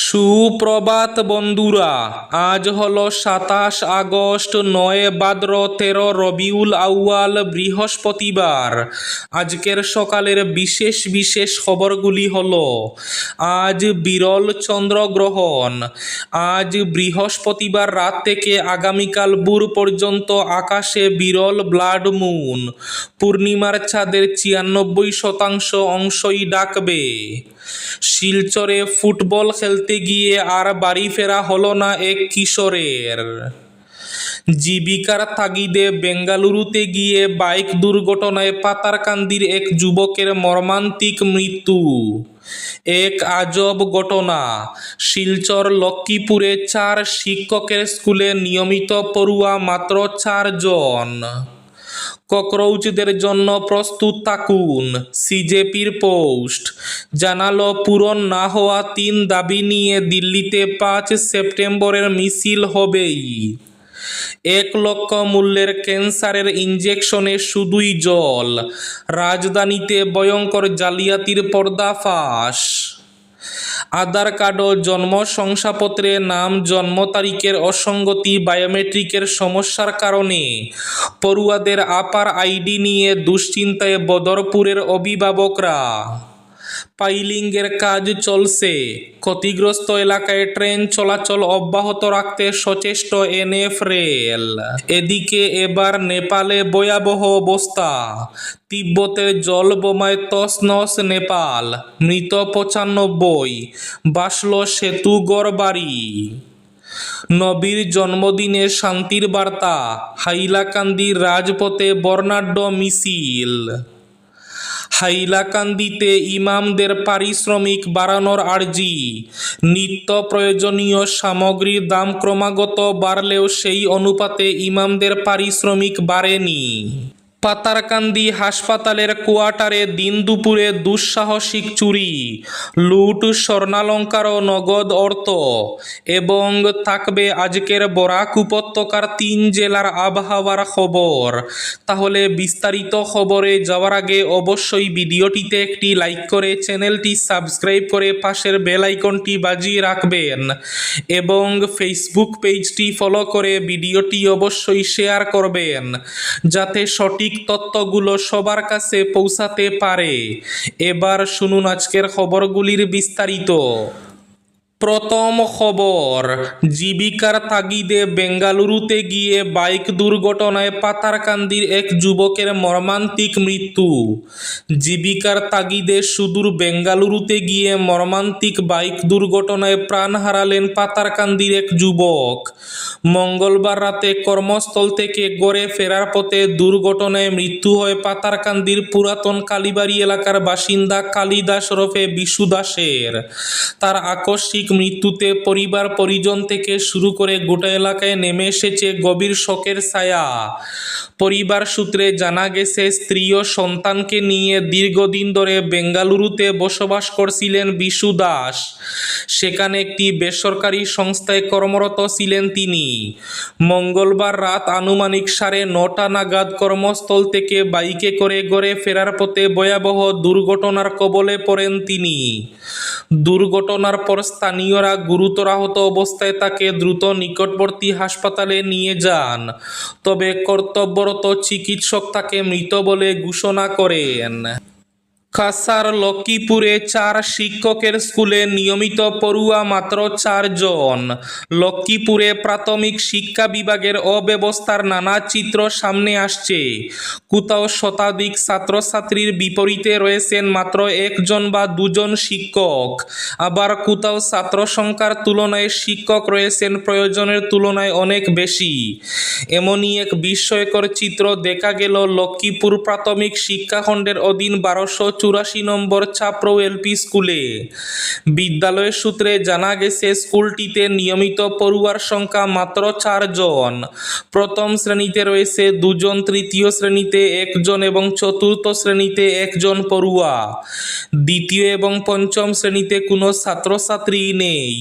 সুপ্রভাত বন্ধুরা, আজ হলো 27 আগস্ট, 9 ভাদ্র, 13 রবিউল আউয়াল, বৃহস্পতিবার। আজকের সকালের বিশেষ বিশেষ খবরগুলি হলো: আজ বিরল চন্দ্রগ্রহণ। আজ বৃহস্পতিবার রাত থেকে আগামীকাল ভোর পর্যন্ত আকাশে বিরল ব্লাড মুন। পূর্ণিমার চাঁদের 96% অংশই ঢাকবে। শিলচরে ফুটবল খেলতে গিয়ে আর বাড়ি ফেরা হলো না এক কিশোরের। জীবিকার তাগিদে বেঙ্গালুরুতে গিয়ে বাইক দুর্ঘটনায় পাতারকান্দির এক যুবকের মর্মান্তিক মৃত্যু। এক আজব ঘটনা। শিলচর লক্ষ্মীপুরে 4 শিক্ষকের স্কুলে নিয়মিত পড়ুয়া মাত্র 4 জন। ককরোচদের জন্য প্রস্তুত থাকুন, সিজেপির পোস্ট। জানালো পূরণ না হওয়া 3 দাবি নিয়ে দিল্লিতে 5 সেপ্টেম্বরের মিছিল হবেই। 1 লক্ষ মূল্যের ক্যান্সারের ইঞ্জেকশনে শুধুই জল। রাজধানীতে ভয়ঙ্কর জালিয়াতির পর্দাফাশ। আধার কার্ড ও জন্ম শংসাপত্রে নাম জন্ম তারিখের অসঙ্গতি, বায়োমেট্রিকের সমস্যার কারণে পড়ুয়াদের আপার আইডি নিয়ে দুশ্চিন্তায় বদরপুরের অভিভাবকরা। পাইলিংয়ের কাজ চলছে, ক্ষতিগ্রস্ত এলাকায় ট্রেন চলাচল অব্যাহত রাখতে সচেষ্ট এনএফ রেল। এদিকে এবার নেপালে ভয়াবহ অবস্থা। তিব্বতের জলবোমায় তছনছ নেপাল, মৃত 95, ভাসল সেতু ঘরবাড়ি। নবীর জন্মদিনে শান্তির বার্তা, হাইলাকান্দির রাজপথে বর্ণাঢ্য মিছিল। হাইলাকান্দিতে ইমামদের পারিশ্রমিক বাড়ানোর আর্জি। নিত্য প্রয়োজনীয় সামগ্রীর দাম ক্রমাগত বাড়লেও সেই অনুপাতে ইমামদের পারিশ্রমিক বাড়েনি। পাতারকান্দি হাসপাতালের কোয়ার্টারে দিন দুপুরে দুঃসাহসিক চুরি, লুট, স্বর্ণালংকার ও নগদ অর্থ। এবং থাকবে আজকের বরাক উপত্যকার 3 জেলার আবহাওয়ার খবর। তাহলে বিস্তারিত খবরে যাওয়ার আগে অবশ্যই ভিডিওটিতে একটি লাইক করে চ্যানেলটি সাবস্ক্রাইব করে পাশের বেল আইকনটি বাজিয়ে রাখবেন এবং ফেসবুক পেজটি ফলো করে ভিডিওটি অবশ্যই শেয়ার করবেন, যাতে সঠিক তথ্যগুলো সবার কাছে পৌঁছাতে পারে। এবার শুনুন আজকের খবরগুলির বিস্তারিত। প্রথম খবর, জীবিকার তাগিদে বেঙ্গালুরুতে গিয়ে বাইক দুর্ঘটনায় পাতারকান্দির এক যুবকের মর্মান্তিক মৃত্যু। জীবিকার তাগিদে সুদূর বেঙ্গালুরুতে গিয়ে মর্মান্তিক বাইক দুর্ঘটনায় প্রাণ হারালেন পাতারকান্দির এক যুবক। মঙ্গলবার রাতে কর্মস্থল থেকে ঘরে ফেরার পথে দুর্ঘটনায় মৃত্যু হয় পাতারকান্দির পুরাতন কালীবাড়ি এলাকার বাসিন্দা কালী দাস ওরফে বিশু দাসের। তার আকস্মিক মৃত্যুতে পরিবার পরিজন থেকে শুরু করে গোটা এলাকায় নেমে এসেছে গভীর শোকের ছায়া। পরিবার সূত্রে জানা গেছে, স্ত্রী ও সন্তানকে নিয়ে দীর্ঘদিন ধরে বেঙ্গালুরুতে বসবাস করছিলেন বিশু দাস। সেখানে একটি বেসরকারি সংস্থায় কর্মরত ছিলেন তিনি। মঙ্গলবার রাত আনুমানিক 9:30 নাগাদ কর্মস্থল থেকে বাইকে করে ঘরে ফেরার পথে ভয়াবহ দুর্ঘটনার কবলে পড়েন তিনি। দুর্ঘটনার পর স্থানীয়রা গুরুতর আহত অবস্থায় তাকে দ্রুত নিকটবর্তী হাসপাতালে নিয়ে যান, তবে কর্তব্যরত চিকিৎসক তাকে মৃত বলে ঘোষণা করেন। কাছাড় লক্ষ্মীপুরে 4 শিক্ষকের স্কুলে নিয়মিত পড়ুয়া মাত্র 4 জন। লক্ষ্মীপুরে প্রাথমিক শিক্ষা বিভাগের অব্যবস্থার নানা চিত্র সামনে আসছে। কোথাও শতাধিক ছাত্রছাত্রীর বিপরীতে রয়েছেন মাত্র 1 জন বা 2 জন শিক্ষক, আবার কোথাও ছাত্র সংখ্যার তুলনায় শিক্ষক রয়েছেন প্রয়োজনের তুলনায় অনেক বেশি। এমনই এক বিস্ময়কর চিত্র দেখা গেল লক্ষ্মীপুর প্রাথমিক শিক্ষাখণ্ডের অধীন 1284 নম্বর চাপড়ো এলপি স্কুলে। বিদ্যালয়ের সূত্রে জানা গেছে, স্কুলটিতে নিয়মিত পড়ুয়ার সংখ্যা মাত্র 4 জন। প্রথম শ্রেণীতে রয়েছে 2 জন, তৃতীয় শ্রেণীতে 1 জন এবং চতুর্থ শ্রেণীতে 1 জন পড়ুয়া। দ্বিতীয় এবং পঞ্চম শ্রেণীতে কোনো ছাত্রছাত্রী নেই।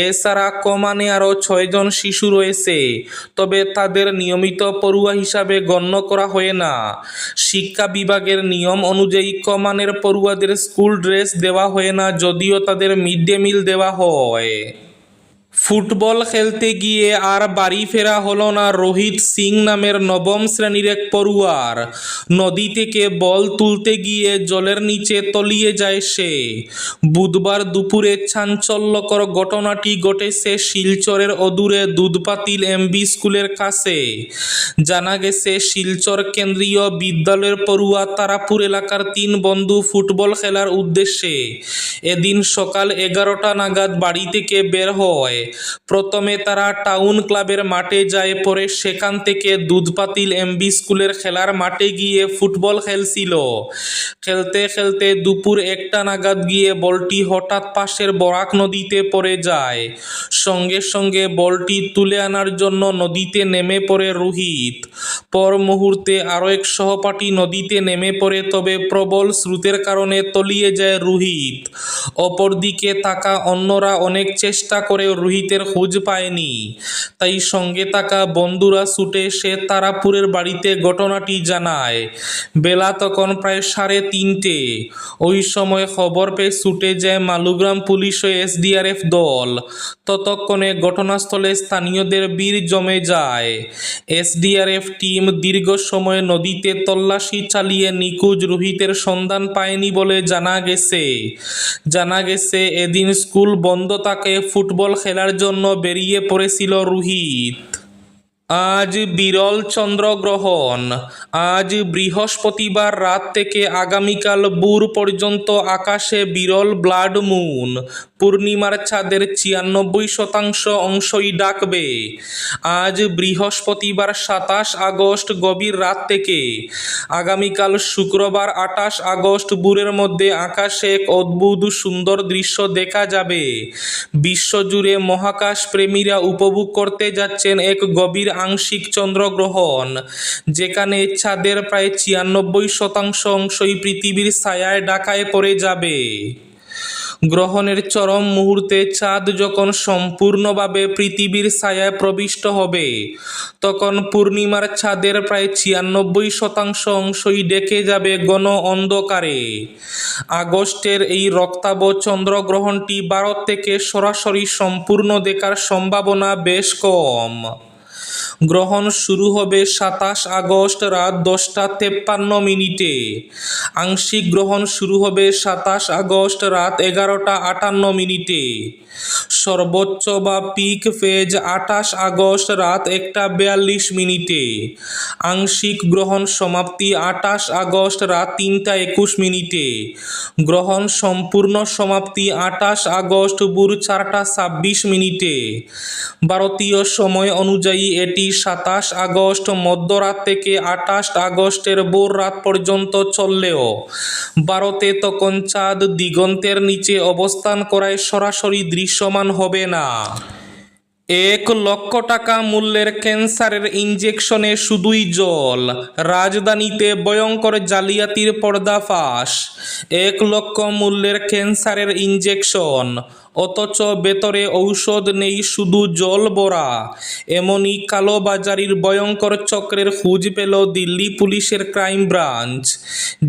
এছাড়া কমানে আরও 6 জন শিশু রয়েছে, তবে তাদের নিয়মিত পড়ুয়া হিসাবে গণ্য করা হয় না। শিক্ষা বিভাগের নিয়ম অনুযায়ী কমানের পড়ুয়াদের স্কুল ড্রেস দেওয়া হয় না, যদিও তাদের মিড ডে মিল দেওয়া হয়। ফুটবল খেলতে গিয়ে আর বাড়ি ফেরা হলো না রোহিত সিং নামের নবম শ্রেণীর এক পড়ুয়ার। নদী থেকে বল তুলতে গিয়ে জলের নিচে তলিয়ে যায় সে। বুধবার দুপুরে চাঞ্চল্যকর ঘটনাটি ঘটেছে শিলচরের অদূরে দুধপাতিল এমবি স্কুলের কাছে। জানা গেছে, শিলচর কেন্দ্রীয় বিদ্যালয়ের পড়ুয়া তারাপুর এলাকার 3 বন্ধু ফুটবল খেলার উদ্দেশ্যে এদিন সকাল 11টা নাগাদ বাড়ি থেকে বের হয়। প্রথমে তারা টাউন ক্লাবের মাঠে যায়, পরে সেখান থেকে দুধপাতিল এমবি স্কুলের খেলার মাঠে গিয়ে ফুটবল খেলছিল। খেলতে খেলতে দুপুর 1টা নাগাদ গিয়ে বলটি হঠাৎ পাশের বরাক নদীতে পড়ে যায়। সঙ্গে সঙ্গে বলটি তুলে আনার জন্য নদীতে নেমে পড়ে রোহিত। পর মুহূর্তে আরও এক সহপাঠী নদীতে নেমে পড়ে, তবে প্রবল স্রোতের কারণে তলিয়ে যায় রোহিত। অপরদিকে থাকা অন্যরা অনেক চেষ্টা করেও রোহিতের খোঁজ পায়নি। তাই সঙ্গে থাকা বন্ধুরা ছুটে এসে তারাপুরের বাড়িতে ঘটনাটি জানায়। বেলা তখন প্রায় 3:30। ওই সময় খবর পেয়ে ছুটে যায় মালুগ্রাম পুলিশ ও এসডিআরএফ দল। ততক্ষণে ঘটনাস্থলে স্থানীয়দের ভিড় জমে যায়। এসডিআরএফ টিম দীর্ঘ সময় নদীতে তল্লাশি চালিয়ে নিখোঁজ রোহিতের সন্ধান পায়নি বলে জানা গেছে এদিন স্কুল বন্ধ থাকে, ফুটবল খেলার জন্য বেরিয়ে পড়েছিল রোহিত। আজ বিরল চন্দ্রগ্রহণ। আজ বৃহস্পতিবার রাত থেকে আগামীকাল ভোর পর্যন্ত আকাশে বিরল ব্লাড মুন। পূর্ণিমার চাঁদের 96% অংশই ঢাকবে। আজ বৃহস্পতিবার 27 আগস্ট গভীর রাত থেকে আগামীকাল শুক্রবার 28 আগস্ট ভোরের মধ্যে আকাশে এক অদ্ভুত সুন্দর দৃশ্য দেখা যাবে। বিশ্বজুড়ে মহাকাশ প্রেমীরা উপভোগ করতে যাচ্ছেন এক গভীর আংশিক চন্দ্রগ্রহণ, যেখানে চাঁদের প্রায় 96% অংশই পৃথিবীর ছায়ায় ঢাকায় পড়ে যাবে। গ্রহণের চরম মুহূর্তে চাঁদ যখন সম্পূর্ণভাবে পৃথিবীর ছায়ায় প্রবিষ্ট হবে, তখন পূর্ণিমার চাঁদের প্রায় 96% অংশই ঢেকে যাবে ঘন অন্ধকারে। আগস্টের এই রক্তাভ চন্দ্রগ্রহণটি ভারত থেকে সরাসরি সম্পূর্ণ দেখার সম্ভাবনা বেশ কম। গ্রহণ শুরু হবে 27 আগস্ট রাত 10:53। আংশিক গ্রহণ শুরু হবে 27 আগস্ট রাত 11:58। সর্বোচ্চ বা পিক ফেজ 28 আগস্ট রাত 1:42। আংশিক গ্রহণ সমাপ্তি 28 আগস্ট রাত 3:21। গ্রহণ সম্পূর্ণ সমাপ্তি 28 আগস্ট ভোর 4:26। ভারতীয় সময় অনুযায়ী এটি 27 আগস্ট মধ্যরাত থেকে 28 আগস্টের ভোর রাত পর্যন্ত চললেও ভারতে তখন চাঁদ দিগন্তের নিচে অবস্থান করায় সরাসরি দৃশ্যমান হবে না। 1 লক্ষ টাকা মূল্যের ক্যান্সারের ইনজেকশনে শুধুই জল। রাজধানীতে ভয়ঙ্কর জালিয়াতির পর্দাফাশ। 1 লক্ষ মূল্যের ক্যান্সারের ইনজেকশন, অথচ ভেতরে ঔষধ নেই, শুধু জল ভরা। এমনই কালোবাজারির ভয়ঙ্কর চক্রের খোঁজ পেল দিল্লি পুলিশের ক্রাইম ব্রাঞ্চ।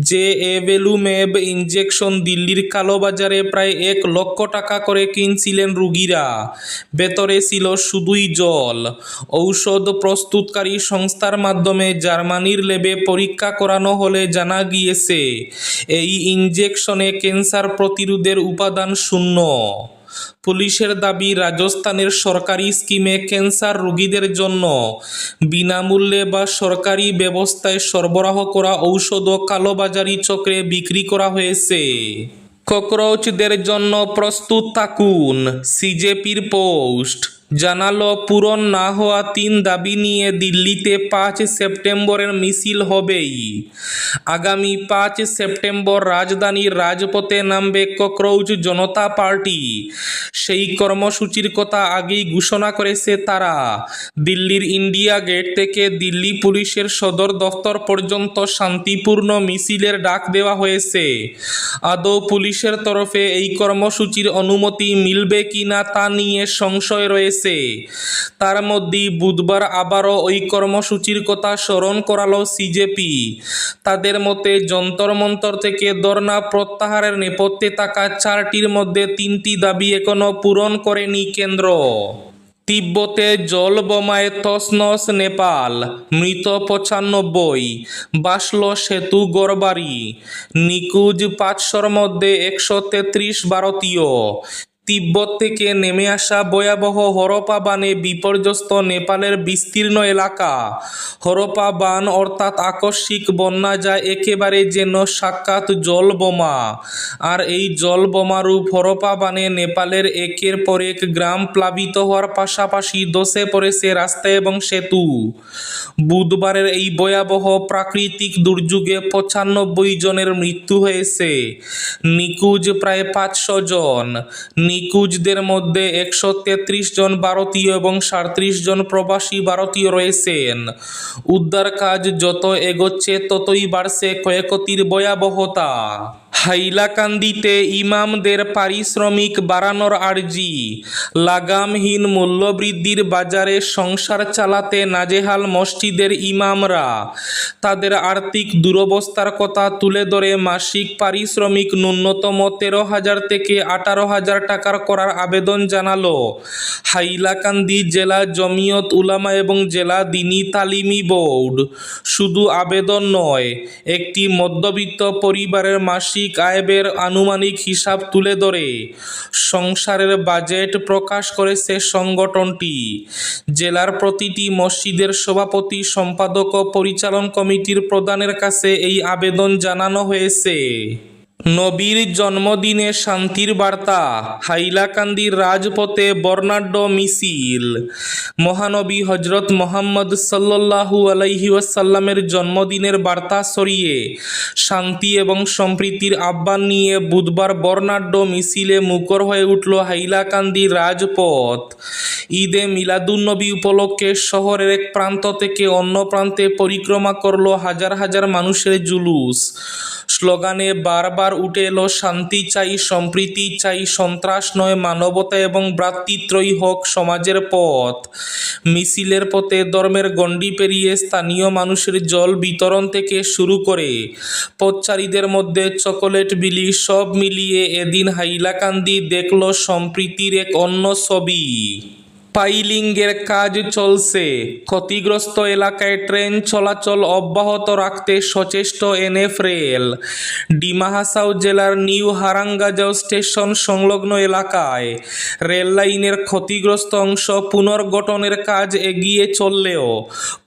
যে এভেলুমেব ইনজেকশন দিল্লির কালোবাজারে প্রায় 1 লক্ষ টাকা করে কিনছিলেন রোগীরা। ভেতরে ছিল শুধুই জল। ঔষধ প্রস্তুতকারী সংস্থার মাধ্যমে জার্মানির ল্যাবে পরীক্ষা করানো হলে জানা গিয়েছে এই ইনজেকশনে ক্যান্সার প্রতিরোধের উপাদান শূন্য। পুলিশের দাবি, রাজস্থানের সরকারি স্কিমে ক্যান্সার রোগীদের জন্য বিনামূল্যে বা সরকারি ব্যবস্থায় সরবরাহ করা ঔষধ কালোবাজারি চক্রে বিক্রি করা হয়েছে। ককরোচদের জন্য প্রস্তুত থাকুন, সিজেপির পোস্ট। জানালো পূরণ না হওয়া 3 দাবি নিয়ে দিল্লিতে 5 সেপ্টেম্বরের মিছিল হবেই। আগামী 5 সেপ্টেম্বর রাজধানীর রাজপথে নামবে ককরোচ জনতা পার্টি। সেই কর্মসূচির কথা আগেই ঘোষণা করেছে তারা। দিল্লির ইন্ডিয়া গেট থেকে দিল্লি পুলিশের সদর দফতর পর্যন্ত শান্তিপূর্ণ মিছিলের ডাক দেওয়া হয়েছে। আদৌ পুলিশের তরফে এই কর্মসূচির অনুমতি মিলবে কিনা তা নিয়ে সংশয় রয়েছে। হয়েছে। তার মধ্যেই বুধবার আবারও ওই কর্মসূচির কথা স্মরণ করালো সিজেপি। তাদের মতে যন্তর মন্তর থেকে ধর্ণা প্রত্যাহারের নেপথ্যে থাকা 4টির মধ্যে 3টি দাবি এখনো পূরণ করেনি কেন্দ্র। তিব্বতে জল বোমায় তছনছ নেপাল, মৃত 95, ভাসল সেতু গড়বাড়ি, নিখোঁজ 500-র মধ্যে 133 ভারতীয়। তিব্বত থেকে নেমে আসা ভয়াবহ হরপা বানে বিপর্যস্ত নেপালের বিস্তীর্ণ এলাকা। হরপা বান অর্থাৎ আকস্মিক বন্যা, যা একেবারে যেন সাক্ষাৎ জল বোমা। আর এই জল বোমারূপ হরপা বানে নেপালের একের পর এক গ্রাম প্লাবিত হওয়ার পাশাপাশি ধসে পড়েছে রাস্তা এবং সেতু। বুধবারের এই ভয়াবহ প্রাকৃতিক দুর্যোগে 95 জনের মৃত্যু হয়েছে, নিখোঁজ প্রায় 500 জন। নিখোঁজদের মধ্যে 133 জন ভারতীয় এবং 37 জন প্রবাসী ভারতীয় রয়েছেন। উদ্ধার কাজ যত এগোচ্ছে ততই বাড়ছে ক্ষয়ক্ষতির ভয়াবহতা। হাইলাকান্দিতে ইমামদের পারিশ্রমিক বাড়ানোর আর্জি। লাগামহীন মূল্যবৃদ্ধির বাজারে সংসার চালাতে নাজেহাল মসজিদের ইমামরা। তাদের আর্থিক দুরবস্থার কথা তুলে ধরে মাসিক পারিশ্রমিক ন্যূনতম 13,000 থেকে 18,000 টাকার করার আবেদন জানালো হাইলাকান্দি জেলা জমিয়ত উলামা এবং জেলা দ্বীনী তালিমি বোর্ড। শুধু আবেদন নয়, একটি মধ্যবিত্ত পরিবারের মাসিক আয়ের আনুমানিক হিসাব তুলে ধরে সংসারের বাজেট প্রকাশ করেছে সংগঠনটি। জেলার প্রতিটি মসজিদের সভাপতি, সম্পাদক ও পরিচালন কমিটির প্রধানের কাছে এই আবেদন জানানো হয়েছে। নবীর জন্মদিনে শান্তির বার্তা, হাইলাকান্দির রাজপথে বর্ণাঢ্য মিছিল। মহানবী হজরত মুহাম্মদ সাল্লাল্লাহু আলাইহি ওয়াসাল্লামের জন্মদিনের বার্তা ছড়িয়ে শান্তি এবং সম্প্রীতির আহ্বান নিয়ে বুধবার বর্ণাঢ্য মিছিলে মুখর হয়ে উঠল হাইলাকান্দির রাজপথ। ঈদে মিলাদুন্নবী উপলক্ষে শহরের এক প্রান্ত থেকে অন্য প্রান্তে পরিক্রমা করল হাজার হাজার মানুষের জুলুস। স্লোগানে বারবার উঠে এলো শান্তি চাই, সম্প্রীতি চাই, সন্ত্রাস নয়, মানবতা এবং ভ্রাতৃত্বই হোক সমাজের পথ। মিছিলের পথে ধর্মের গণ্ডি পেরিয়ে স্থানীয় মানুষের জল বিতরণ থেকে শুরু করে পথচারীদের মধ্যে চকোলেট বিলি, সব মিলিয়ে এদিন হাইলাকান্দি দেখল সম্প্রীতির এক অন্য ছবি। পাইলিংয়ের কাজ চলছে, ক্ষতিগ্রস্ত এলাকায় ট্রেন চলাচল অব্যাহত রাখতে সচেষ্ট এনএফ রেল। ডিমা হাসাও জেলার নিউ হারাঙ্গাজাও স্টেশন সংলগ্ন এলাকায় রেল লাইনের ক্ষতিগ্রস্ত অংশ পুনর্গঠনের কাজ এগিয়ে চললেও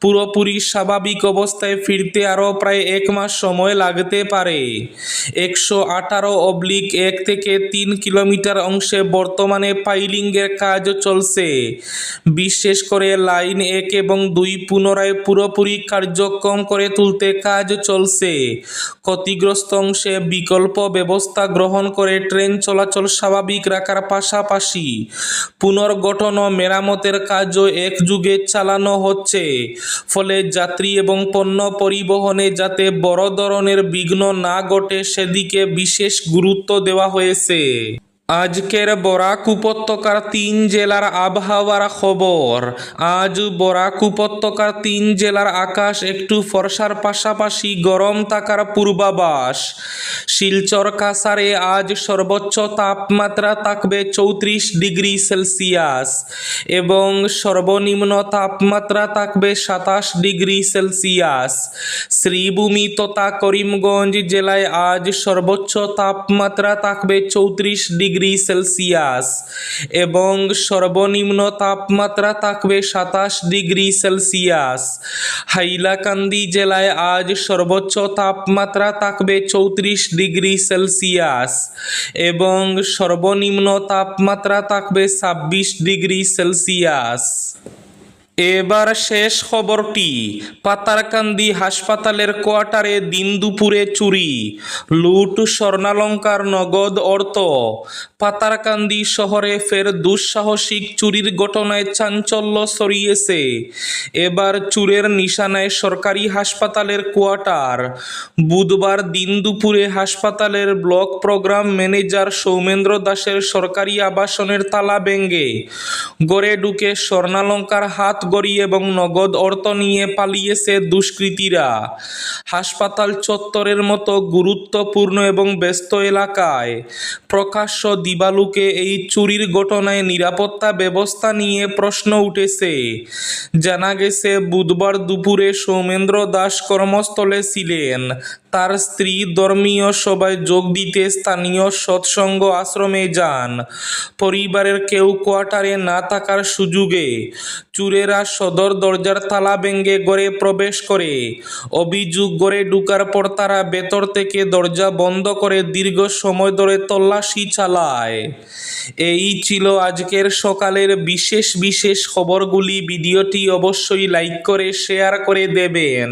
পুরোপুরি স্বাভাবিক অবস্থায় ফিরতে আরও প্রায় 1 মাস সময় লাগতে পারে। 118/1 থেকে 3 কিলোমিটার অংশে বর্তমানে পাইলিংয়ের কাজ চলছে। বিশেষ করে লাইন 1 এবং 2 পুনরায় পুরোপুরি কার্যক্ষম করে তুলতে কাজ চলছে। ক্ষতিগ্রস্ত অংশে বিকল্প ব্যবস্থা গ্রহণ করে ট্রেন চলাচল স্বাভাবিক রাখার পাশাপাশি পুনর্গঠন ও মেরামতের কাজও একযোগে চালানো হচ্ছে। ফলে যাত্রী এবং পণ্য পরিবহনে যাতে বড় ধরনের বিঘ্ন না ঘটে সেদিকে বিশেষ গুরুত্ব দেওয়া হয়েছে। আজকের বরাক উপত্যকার 3 জেলার আবহাওয়ার খবর। আজ বরাক উপত্যকার 3 জেলার আকাশ একটু ফর্সার পাশাপাশি গরম থাকার পূর্বাভাস। শিলচর কাছাড়ে আজ সর্বোচ্চ তাপমাত্রা থাকবে 34 ডিগ্রি সেলসিয়াস এবং সর্বনিম্ন তাপমাত্রা থাকবে 27 ডিগ্রি সেলসিয়াস। শ্রীভূমি তথা করিমগঞ্জ জেলায় আজ সর্বোচ্চ তাপমাত্রা থাকবে 34 ডিগ্রি সেলসিয়াস এবং সর্বনিম্ন তাপমাত্রা থাকবে 27 ডিগ্রি সেলসিয়াস। হাইলাকান্দি জেলায় আজ সর্বোচ্চ তাপমাত্রা থাকবে 34 ডিগ্রি সেলসিয়াস এবং সর্বনিম্ন তাপমাত্রা থাকবে 26 ডিগ্রি সেলসিয়াস। এবার শেষ খবরটি। পাতারকান্দি হাসপাতালের কোয়ার্টারে দিন দুপুরে চুরি, লুট, স্বর্ণালংকার, নগদ অর্থ। পাতারকান্দি শহরে ফের দুঃসাহসিক চুরির ঘটনায় চাঞ্চল্য ছড়িয়েছে। এবার চুরের নিশানায় সরকারি হাসপাতালের কোয়ার্টার। বুধবার দিন দুপুরে হাসপাতালের ব্লক প্রোগ্রাম ম্যানেজার সৌমেন্দ্র দাসের সরকারি আবাসনের তালা ভেঙে গড়ে ঢুকে স্বর্ণালঙ্কার হাত ঘড়ি এবং নগদ অর্থ নিয়ে পালিয়েছে দুষ্কৃতীরা। হাসপাতাল চত্বরের মতো গুরুত্বপূর্ণ এবং ব্যস্ত এলাকায় প্রকাশ্য দিবালোকে এই চুরির ঘটনায় নিরাপত্তা ব্যবস্থা নিয়ে প্রশ্ন উঠেছে। জানা গেছে, বুধবার দুপুরে সৌমেন্দ্র দাস কর্মস্থলে ছিলেন। তার স্ত্রী ধর্মীয় সভায় যোগ দিতে স্থানীয় সৎসঙ্গ আশ্রমে যান। পরিবারের কেউ কোয়ার্টারে না থাকার সুযোগে চোরেরা সদর দরজার তালা ভেঙে ঘরে প্রবেশ করে। অভিযোগ, ঘরে ঢোকার পর তারা ভেতর থেকে দরজা বন্ধ করে দীর্ঘ সময় ধরে তল্লাশি চালায়। এই ছিল আজকের সকালের বিশেষ খবরগুলি। ভিডিওটি অবশ্যই লাইক করে শেয়ার করে দেবেন।